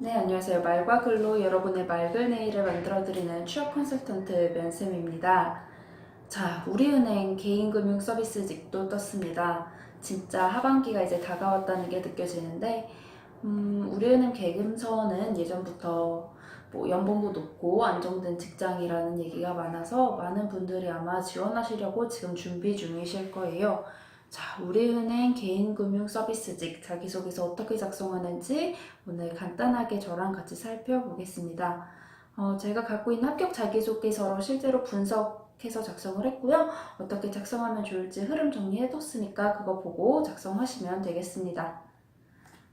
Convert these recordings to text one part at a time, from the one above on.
네, 안녕하세요. 말과 글로 여러분의 맑은 내일을 만들어드리는 취업 컨설턴트 면쌤입니다. 자, 우리은행 개인금융 서비스직도 떴습니다. 진짜 하반기가 이제 다가왔다는 게 느껴지는데, 우리은행 개금서는 예전부터 뭐 연봉도 높고 안정된 직장이라는 얘기가 많아서 많은 분들이 아마 지원하시려고 지금 준비 중이실 거예요. 자, 우리은행 개인금융 서비스직 자기소개서 어떻게 작성하는지 오늘 간단하게 저랑 같이 살펴보겠습니다. 제가 갖고 있는 합격 자기소개서로 실제로 분석해서 작성을 했고요. 어떻게 작성하면 좋을지 흐름 정리해뒀으니까 그거 보고 작성하시면 되겠습니다.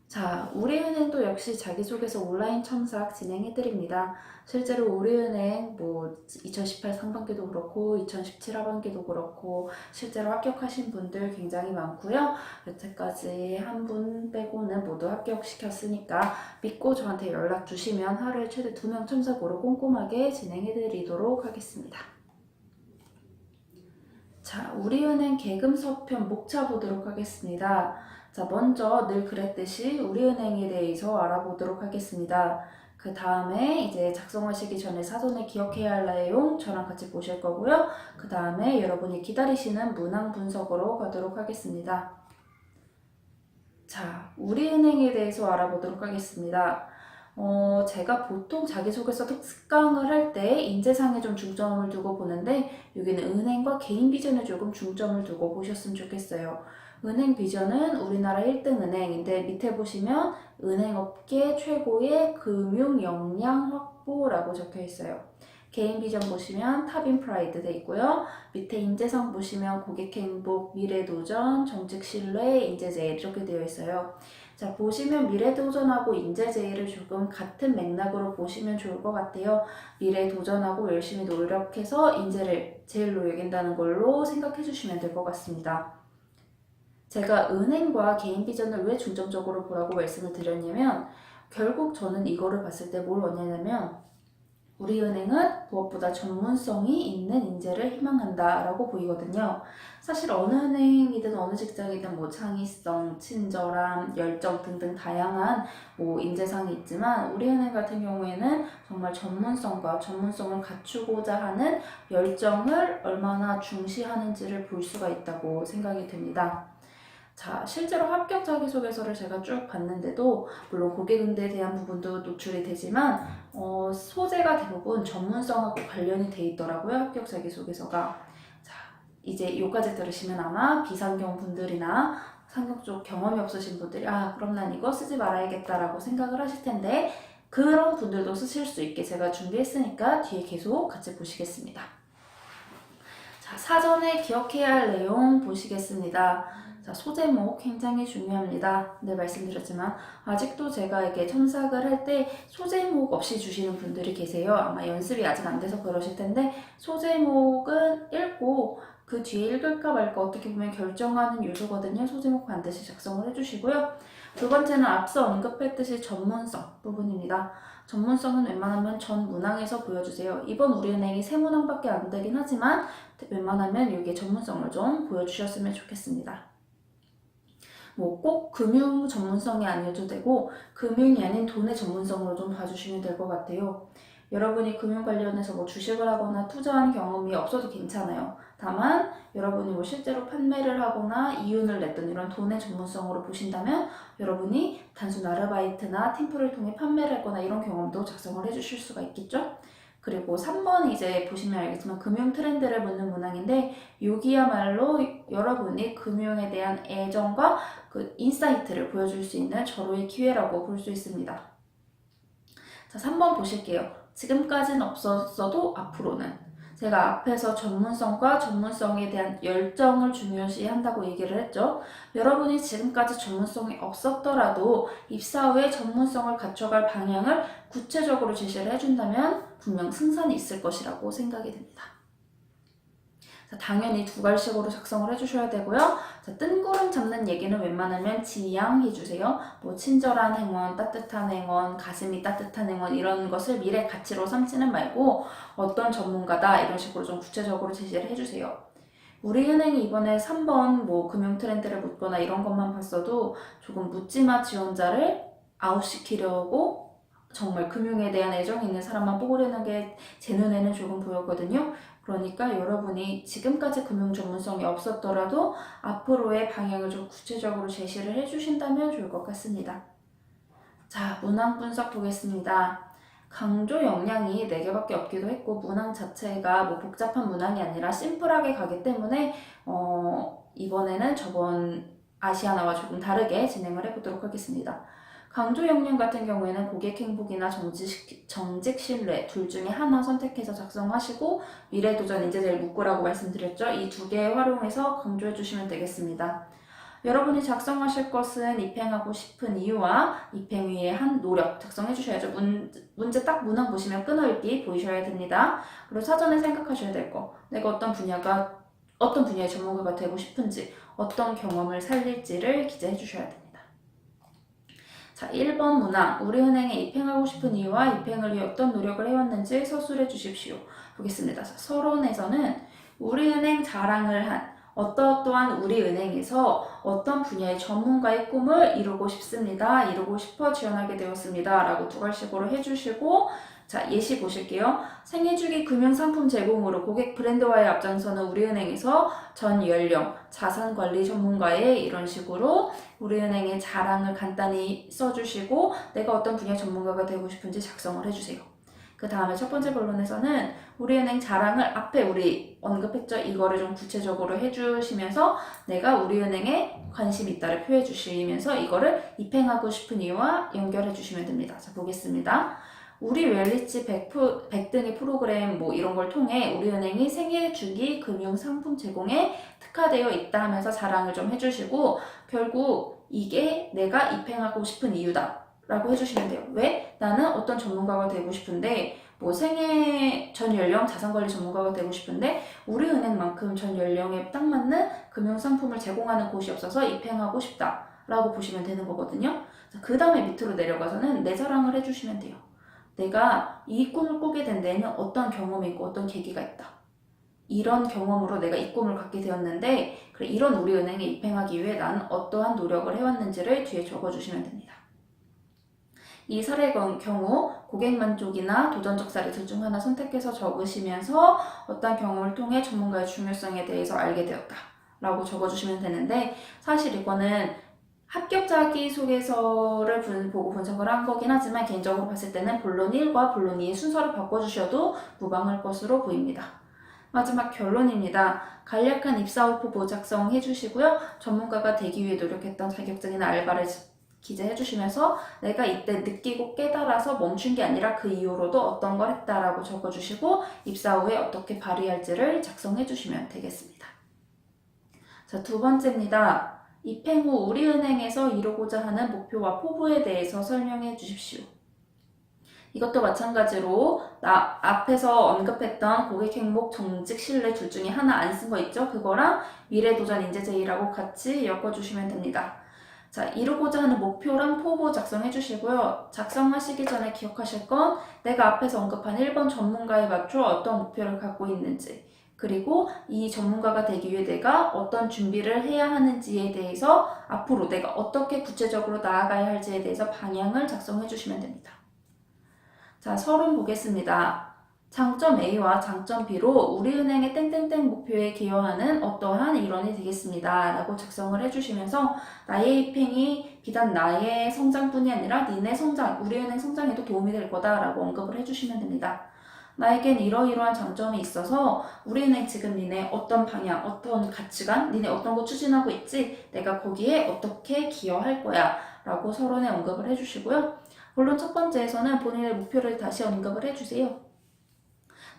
자, 우리은행도 역시 자기소개서 온라인 첨삭 진행해드립니다. 실제로 우리은행 2018 상반기도 그렇고 2017 하반기도 그렇고 실제로 합격하신 분들 굉장히 많고요. 여태까지 한 분 빼고는 모두 합격시켰으니까 믿고 저한테 연락 주시면 하루에 최대 2명 첨삭으로 꼼꼼하게 진행해드리도록 하겠습니다. 자, 우리은행 계금서편 목차 보도록 하겠습니다. 자, 먼저 늘 그랬듯이 우리은행에 대해서 알아보도록 하겠습니다. 그 다음에 이제 작성하시기 전에 사전에 기억해야 할 내용 저랑 같이 보실 거고요. 그 다음에 여러분이 기다리시는 문항 분석으로 가도록 하겠습니다. 자, 우리은행에 대해서 알아보도록 하겠습니다. 제가 보통 자기소개서 특강을 할 때 인재상에 좀 중점을 두고 보는데 여기는 은행과 개인 비전에 조금 중점을 두고 보셨으면 좋겠어요. 은행 비전은 우리나라 1등 은행인데 밑에 보시면 은행업계 최고의 금융 역량 확보라고 적혀 있어요. 개인 비전 보시면 탑인 프라이드 돼 있고요. 밑에 인재상 보시면 고객 행복, 미래 도전, 정직 신뢰, 인재 제일 이렇게 되어 있어요. 자, 보시면 미래 도전하고 인재 제일을 조금 같은 맥락으로 보시면 좋을 것 같아요. 미래 도전하고 열심히 노력해서 인재를 제일로 여긴다는 걸로 생각해 주시면 될 것 같습니다. 제가 은행과 개인 비전을 왜 중점적으로 보라고 말씀을 드렸냐면 결국 저는 이거를 봤을 때 뭘 원하냐면 우리은행은 무엇보다 전문성이 있는 인재를 희망한다 라고 보이거든요. 사실 어느 은행이든 어느 직장이든 창의성, 친절함, 열정 등등 다양한 인재상이 있지만 우리은행 같은 경우에는 정말 전문성과 전문성을 갖추고자 하는 열정을 얼마나 중시하는지를 볼 수가 있다고 생각이 됩니다. 자, 실제로 합격 자기소개서를 제가 쭉 봤는데도 물론 고객응대에 대한 부분도 노출이 되지만 소재가 대부분 전문성하고 관련이 돼 있더라고요. 합격 자기소개서가. 자, 이제 요까지 들으시면 아마 비상경 분들이나 상경 쪽 경험이 없으신 분들이 그럼 난 이거 쓰지 말아야겠다라고 생각을 하실 텐데 그런 분들도 쓰실 수 있게 제가 준비했으니까 뒤에 계속 같이 보시겠습니다. 자, 사전에 기억해야 할 내용 보시겠습니다. 자, 소제목 굉장히 중요합니다. 네, 말씀드렸지만 아직도 제가 이렇게 첨삭을 할 때 소제목 없이 주시는 분들이 계세요. 아마 연습이 아직 안 돼서 그러실 텐데 소제목은 읽고 그 뒤에 읽을까 말까 어떻게 보면 결정하는 요소거든요. 소제목 반드시 작성을 해주시고요. 두 번째는 앞서 언급했듯이 전문성 부분입니다. 전문성은 웬만하면 전 문항에서 보여주세요. 이번 우리은행이 3문항밖에 안 되긴 하지만 웬만하면 여기에 전문성을 좀 보여주셨으면 좋겠습니다. 꼭 금융 전문성이 아니어도 되고 금융이 아닌 돈의 전문성으로 좀 봐주시면 될 것 같아요. 여러분이 금융 관련해서 주식을 하거나 투자한 경험이 없어도 괜찮아요. 다만 여러분이 실제로 판매를 하거나 이윤을 냈던 이런 돈의 전문성으로 보신다면 여러분이 단순 아르바이트나 팀플을 통해 판매를 했거나 이런 경험도 작성을 해주실 수가 있겠죠? 그리고 3번 이제 보시면 알겠지만 금융 트렌드를 묻는 문항인데 여기야말로 여러분이 금융에 대한 애정과 그 인사이트를 보여줄 수 있는 절호의 기회라고 볼 수 있습니다. 자, 3번 보실게요. 지금까지는 없었어도 앞으로는. 제가 앞에서 전문성과 전문성에 대한 열정을 중요시 한다고 얘기를 했죠. 여러분이 지금까지 전문성이 없었더라도 입사 후에 전문성을 갖춰갈 방향을 구체적으로 제시를 해준다면 분명 승산이 있을 것이라고 생각이 됩니다. 자, 당연히 두 갈식으로 작성을 해주셔야 되고요. 자, 뜬구름 잡는 얘기는 웬만하면 지양해주세요. 친절한 행원, 따뜻한 행원, 가슴이 따뜻한 행원 이런 것을 미래 가치로 삼지는 말고 어떤 전문가다 이런 식으로 좀 구체적으로 제시를 해주세요. 우리은행이 이번에 3번 금융 트렌드를 묻거나 이런 것만 봤어도 조금 묻지마 지원자를 아웃시키려고 정말 금융에 대한 애정이 있는 사람만 뽑으려는 게 제 눈에는 조금 보였거든요. 그러니까 여러분이 지금까지 금융 전문성이 없었더라도 앞으로의 방향을 좀 구체적으로 제시를 해주신다면 좋을 것 같습니다. 자, 문항 분석 보겠습니다. 강조 역량이 4개밖에 없기도 했고 문항 자체가 뭐 복잡한 문항이 아니라 심플하게 가기 때문에 이번에는 저번 아시아나와 조금 다르게 진행을 해보도록 하겠습니다. 강조 역량 같은 경우에는 고객 행복이나 정직 신뢰 둘 중에 하나 선택해서 작성하시고 미래도전 인재제일 문구라고 말씀드렸죠. 이 2개 활용해서 강조해 주시면 되겠습니다. 여러분이 작성하실 것은 입행하고 싶은 이유와 입행 위에 한 노력 작성해 주셔야죠. 문제 딱 문항 보시면 끊어읽기 보이셔야 됩니다. 그리고 사전에 생각하셔야 될 거. 내가 어떤 분야의 전문가가 되고 싶은지, 어떤 경험을 살릴지를 기재해 주셔야 됩니다. 자, 1번 문항. 우리은행에 입행하고 싶은 이유와 입행을 위해 어떤 노력을 해왔는지 서술해 주십시오. 보겠습니다. 서론에서는 우리은행 자랑을 한 어떠한 우리은행에서 어떤 분야의 전문가의 꿈을 이루고 싶습니다. 이루고 싶어 지원하게 되었습니다. 라고 2갈식으로 해주시고 자, 예시 보실게요. 생애주기 금융상품 제공으로 고객 브랜드화에 앞장서는 우리은행에서 전 연령, 자산관리 전문가의 이런 식으로 우리은행의 자랑을 간단히 써주시고 내가 어떤 분야 전문가가 되고 싶은지 작성을 해주세요. 그 다음에 첫 번째 본론에서는 우리은행 자랑을 앞에 우리 언급했죠. 이거를 좀 구체적으로 해주시면서 내가 우리은행에 관심이 있다를 표해 주시면서 이거를 입행하고 싶은 이유와 연결해 주시면 됩니다. 자, 보겠습니다. 우리 웰리치 100 등의 프로그램 뭐 이런 걸 통해 우리은행이 생애주기 금융상품 제공에 특화되어 있다 하면서 자랑을 좀 해주시고 결국 이게 내가 입행하고 싶은 이유다 라고 해주시면 돼요. 왜? 나는 어떤 전문가가 되고 싶은데 뭐 생애 전 연령 자산관리 전문가가 되고 싶은데 우리은행만큼 전 연령에 딱 맞는 금융상품을 제공하는 곳이 없어서 입행하고 싶다 라고 보시면 되는 거거든요. 그 다음에 밑으로 내려가서는 내 자랑을 해주시면 돼요. 내가 이 꿈을 꾸게 된 데에는 어떤 경험이 있고 어떤 계기가 있다. 이런 경험으로 내가 이 꿈을 갖게 되었는데 그래, 이런 우리은행에 입행하기 위해 나는 어떠한 노력을 해왔는지를 뒤에 적어주시면 됩니다. 이 사례의 경우 고객 만족이나 도전적 사례 둘 중 하나 선택해서 적으시면서 어떤 경험을 통해 전문가의 중요성에 대해서 알게 되었다 라고 적어주시면 되는데 사실 이거는 합격 자기소개서를 보고 분석을 한 거긴 하지만 개인적으로 봤을 때는 본론 1과 본론 2의 순서를 바꿔주셔도 무방할 것으로 보입니다. 마지막 결론입니다. 간략한 입사 후 포부 작성해 주시고요. 전문가가 되기 위해 노력했던 자격증이나 알바를 기재해 주시면서 내가 이때 느끼고 깨달아서 멈춘 게 아니라 그 이후로도 어떤 걸 했다라고 적어주시고 입사 후에 어떻게 발휘할지를 작성해 주시면 되겠습니다. 자, 2번째입니다. 입행 후 우리은행에서 이루고자 하는 목표와 포부에 대해서 설명해 주십시오. 이것도 마찬가지로 앞에서 언급했던 고객 행복, 정직, 신뢰 둘 중에 하나 안 쓴 거 있죠? 그거랑 미래도전 인재제의라고 같이 엮어주시면 됩니다. 자, 이루고자 하는 목표랑 포부 작성해 주시고요. 작성하시기 전에 기억하실 건 내가 앞에서 언급한 1번 전문가에 맞춰 어떤 목표를 갖고 있는지 그리고 이 전문가가 되기 위해 내가 어떤 준비를 해야 하는지에 대해서 앞으로 내가 어떻게 구체적으로 나아가야 할지에 대해서 방향을 작성해 주시면 됩니다. 자, 서론 보겠습니다. 장점 A와 장점 B로 우리은행의 땡땡땡 목표에 기여하는 어떠한 일원이 되겠습니다. 라고 작성을 해주시면서 나의 입행이 비단 나의 성장뿐이 아니라 니네 성장, 우리은행 성장에도 도움이 될 거다 라고 언급을 해주시면 됩니다. 나에겐 이러이러한 장점이 있어서 우리은행 지금 니네 어떤 방향, 어떤 가치관, 니네 어떤 거 추진하고 있지? 내가 거기에 어떻게 기여할 거야 라고 서론에 언급을 해주시고요. 물론 첫 번째에서는 본인의 목표를 다시 언급을 해주세요.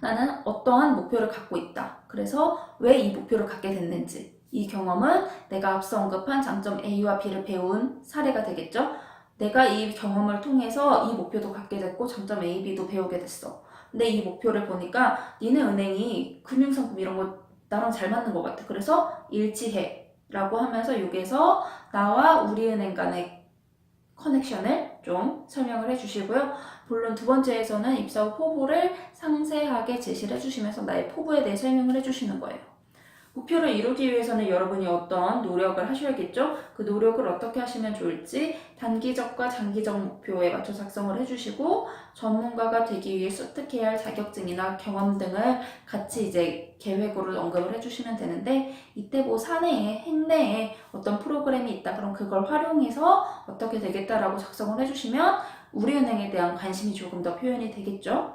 나는 어떠한 목표를 갖고 있다. 그래서 왜 이 목표를 갖게 됐는지 이 경험은 내가 앞서 언급한 장점 A와 B를 배운 사례가 되겠죠. 내가 이 경험을 통해서 이 목표도 갖게 됐고 장점 A, B도 배우게 됐어. 근데 이 목표를 보니까 니네 은행이 금융상품 이런 거 나랑 잘 맞는 것 같아. 그래서 일치해 라고 하면서 여기에서 나와 우리은행 간의 커넥션을 좀 설명을 해주시고요. 본론 2번째에서는 입사 후 포부를 상세하게 제시를 해주시면서 나의 포부에 대해 설명을 해주시는 거예요. 목표를 이루기 위해서는 여러분이 어떤 노력을 하셔야겠죠? 그 노력을 어떻게 하시면 좋을지 단기적과 장기적 목표에 맞춰 작성을 해주시고 전문가가 되기 위해 습득해야 할 자격증이나 경험 등을 같이 이제 계획으로 언급을 해주시면 되는데 이때 뭐 사내에 행내에 어떤 프로그램이 있다 그럼 그걸 활용해서 어떻게 되겠다라고 작성을 해주시면 우리은행에 대한 관심이 조금 더 표현이 되겠죠?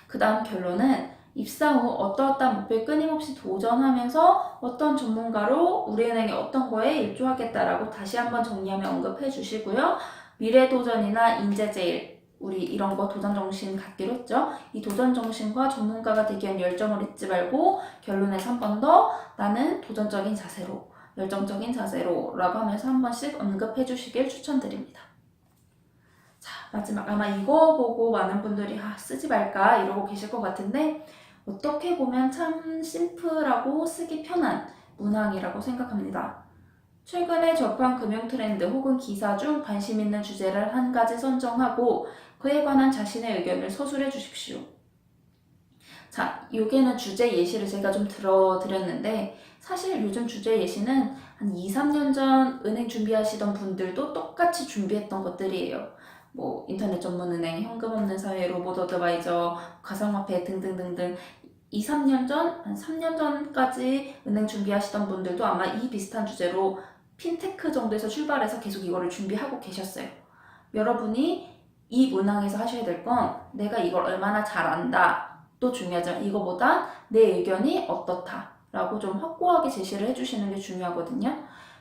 그 다음 결론은 입사 후 어떠한 목표에 끊임없이 도전하면서 어떤 전문가로 우리은행의 어떤 거에 일조하겠다라고 다시 한번 정리하며 언급해 주시고요. 미래도전이나 인재제일 우리 이런 거 도전정신 갖기로 했죠. 이 도전정신과 전문가가 되기 위한 열정을 잊지 말고 결론에서 한 번 더 나는 도전적인 자세로 열정적인 자세로 라고 하면서 한 번씩 언급해 주시길 추천드립니다. 자, 마지막 아마 이거 보고 많은 분들이 쓰지 말까 이러고 계실 것 같은데 어떻게 보면 참 심플하고 쓰기 편한 문항이라고 생각합니다. 최근에 접한 금융 트렌드 혹은 기사 중 관심 있는 주제를 한 가지 선정하고 그에 관한 자신의 의견을 서술해 주십시오. 자, 요게는 주제 예시를 제가 좀 들어드렸는데 사실 요즘 주제 예시는 한 2, 3년 전 은행 준비하시던 분들도 똑같이 준비했던 것들이에요. 뭐 인터넷 전문은행, 현금 없는 사회, 로봇 어드바이저, 가상화폐 등등등등 2, 3년 전, 한 3년 전까지 은행 준비하시던 분들도 아마 이 비슷한 주제로 핀테크 정도에서 출발해서 계속 이거를 준비하고 계셨어요. 여러분이 이 문항에서 하셔야 될 건 내가 이걸 얼마나 잘 안다 또 중요하지만 이거보다 내 의견이 어떻다 라고 좀 확고하게 제시를 해주시는 게 중요하거든요.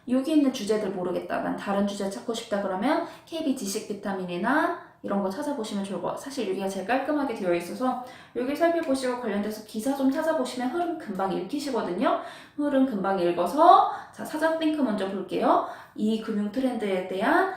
여기 있는 주제들 모르겠다. 난 다른 주제 찾고 싶다 그러면 KB 지식 비타민이나 이런 거 찾아보시면 좋을 것 같아요. 사실 여기가 제일 깔끔하게 되어 있어서 여기 살펴보시고 관련돼서 기사 좀 찾아보시면 흐름 금방 읽히시거든요. 흐름 금방 읽어서 자 사전 띵크 먼저 볼게요. 이 금융 트렌드에 대한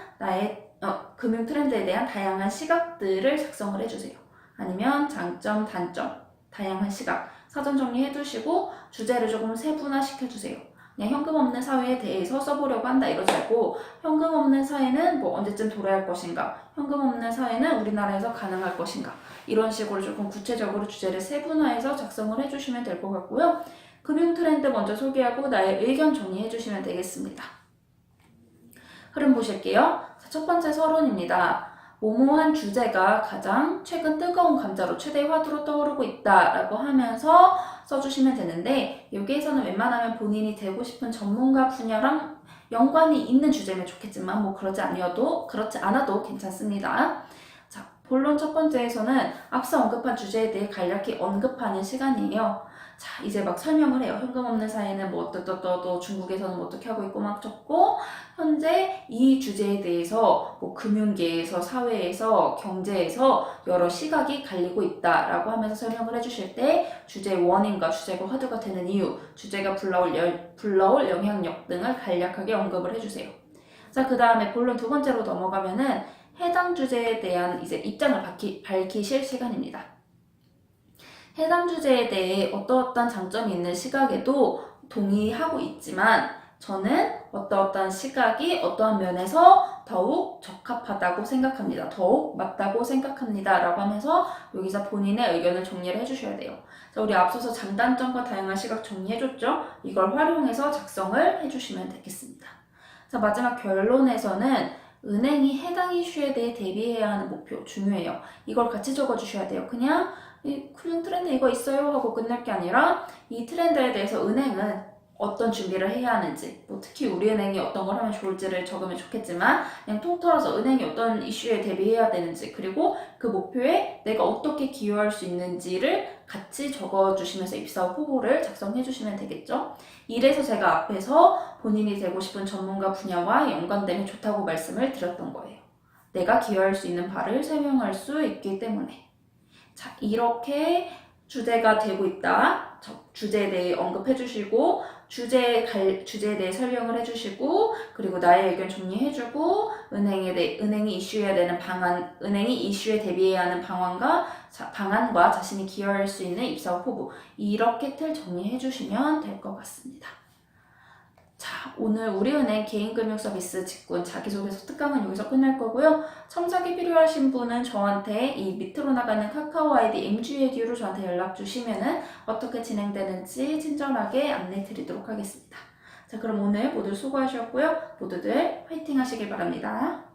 금융 트렌드에 대한 다양한 시각들을 작성을 해주세요. 아니면 장점, 단점, 다양한 시각 사전 정리해 두시고 주제를 조금 세분화 시켜주세요. 그냥 현금 없는 사회에 대해서 써보려고 한다 이러지 말고 현금 없는 사회는 뭐 언제쯤 도래할 것인가 현금 없는 사회는 우리나라에서 가능할 것인가 이런 식으로 조금 구체적으로 주제를 세분화해서 작성을 해주시면 될 것 같고요. 금융 트렌드 먼저 소개하고 나의 의견 정리해 주시면 되겠습니다. 흐름 보실게요. 첫 번째 서론입니다. 모모한 주제가 가장 최근 뜨거운 감자로 최대의 화두로 떠오르고 있다라고 하면서 써주시면 되는데 여기에서는 웬만하면 본인이 되고 싶은 전문가 분야랑 연관이 있는 주제면 좋겠지만 뭐 그렇지 않아도 괜찮습니다. 자, 본론 첫 번째에서는 앞서 언급한 주제에 대해 간략히 언급하는 시간이에요. 자, 이제 막 설명을 해요. 현금 없는 사회는 뭐 어떠 중국에서는 뭐 어떻게 하고 있고 막 적고 현재 이 주제에 대해서 뭐 금융계에서 사회에서 경제에서 여러 시각이 갈리고 있다라고 하면서 설명을 해주실 때 주제의 원인과 주제가 화두가 되는 이유, 주제가 불러올 영향력 등을 간략하게 언급을 해주세요. 자, 그 다음에 본론 두 번째로 넘어가면은 해당 주제에 대한 이제 입장을 밝히실 시간입니다. 해당 주제에 대해 어떠한 장점이 있는 시각에도 동의하고 있지만 저는 어떠한 시각이 어떠한 면에서 더욱 적합하다고 생각합니다. 더욱 맞다고 생각합니다. 라고 하면서 여기서 본인의 의견을 정리를 해주셔야 돼요. 자, 우리 앞서서 장단점과 다양한 시각 정리해줬죠? 이걸 활용해서 작성을 해주시면 되겠습니다. 자, 마지막 결론에서는 은행이 해당 이슈에 대해 대비해야 하는 목표 중요해요. 이걸 같이 적어주셔야 돼요. 그냥 이 금융 트렌드 이거 있어요 하고 끝날 게 아니라 이 트렌드에 대해서 은행은 어떤 준비를 해야 하는지 뭐 특히 우리은행이 어떤 걸 하면 좋을지를 적으면 좋겠지만 그냥 통틀어서 은행이 어떤 이슈에 대비해야 되는지 그리고 그 목표에 내가 어떻게 기여할 수 있는지를 같이 적어주시면서 입사 후보를 작성해 주시면 되겠죠. 이래서 제가 앞에서 본인이 되고 싶은 전문가 분야와 연관되면 좋다고 말씀을 드렸던 거예요. 내가 기여할 수 있는 바를 설명할 수 있기 때문에. 자, 이렇게 주제가 되고 있다. 주제에 대해 언급해 주시고 주제에 대해 설명을 해주시고 그리고 나의 의견 정리해주고 은행이 이슈해야 되는 방안, 은행이 이슈에 대비해야 하는 방안과 자신이 기여할 수 있는 입사 후보 이렇게 틀 정리해 주시면 될 것 같습니다. 자, 오늘 우리은행 개인금융 서비스 직군 자기소개서 특강은 여기서 끝날 거고요. 첨삭이 필요하신 분은 저한테 이 밑으로 나가는 카카오 아이디 MG에듀로 저한테 연락 주시면은 어떻게 진행되는지 친절하게 안내 드리도록 하겠습니다. 자, 그럼 오늘 모두 수고하셨고요. 모두들 화이팅 하시길 바랍니다.